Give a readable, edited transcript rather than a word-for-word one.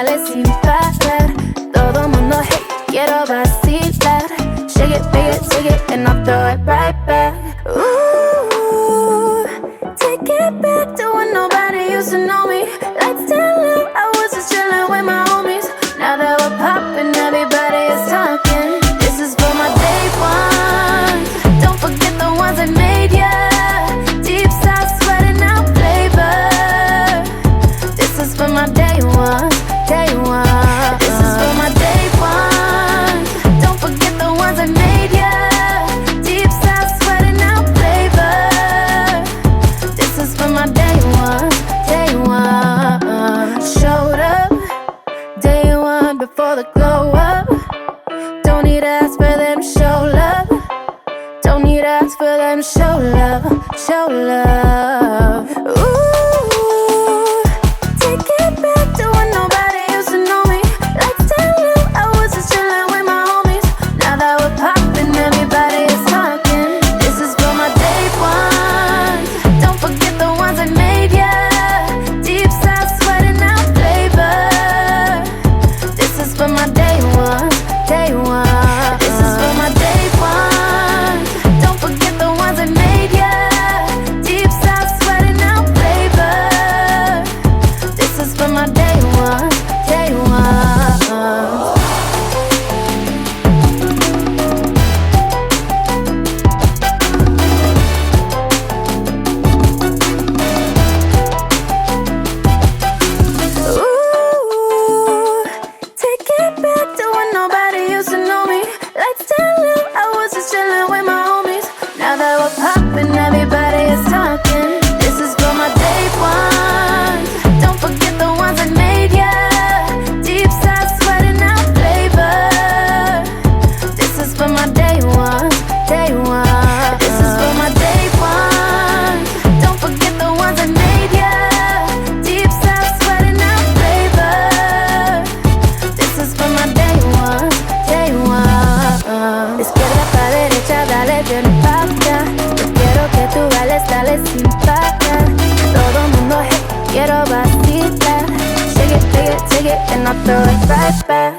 dale sin parar. Todo mundo, hey, quiero vacilar. Shake it, shake it, and I'll throw it right back. Ooh, take it back to when nobody used to know me. Lights down low, I was just chillin' with my homies. Now that we're poppin', everybody is talking. This is for my day ones. Don't forget the ones that made ya. Deep south sweating out flavor. This is for my day ones, day ones. This is for my day ones. Don't forget the ones that made ya. Deep south sweating out flavor. This is for my day ones, day ones. Showed up day one before the glow up. Don't need to ask for them to show love. Don't need to ask for them to show love, show love. Ooh, take it back to when nobody used to know me. Lights down low, I was just chillin' with my homies. Now that we're poppin', everybody is talking. This is for my day ones. Don't forget the ones that made ya. Deep south sweating out flavor. This is for my day ones, day ones. This is for my day ones. Don't forget the ones that made ya. Deep south sweating out flavor. This is for my day ones, day ones. Ooh, take it back to when nobody used to know me. Lights down low, I was just chillin' with my homies. Now that we're poppin', everybody is talking. This is for my day ones. Don't forget the ones that made ya. Deep south sweating out flavor. This is for my day ones, day ones. This is for my day ones. Don't forget the ones that made ya. Deep south sweating out flavor. This is for my day ones, day ones. Izquierda pa' derecha, dale bien pa' acá. Yo quiero que tú bailes, dale sin parar. Todo mundo, hey, quiero vacilar. Shake it, and I'll throw it right back.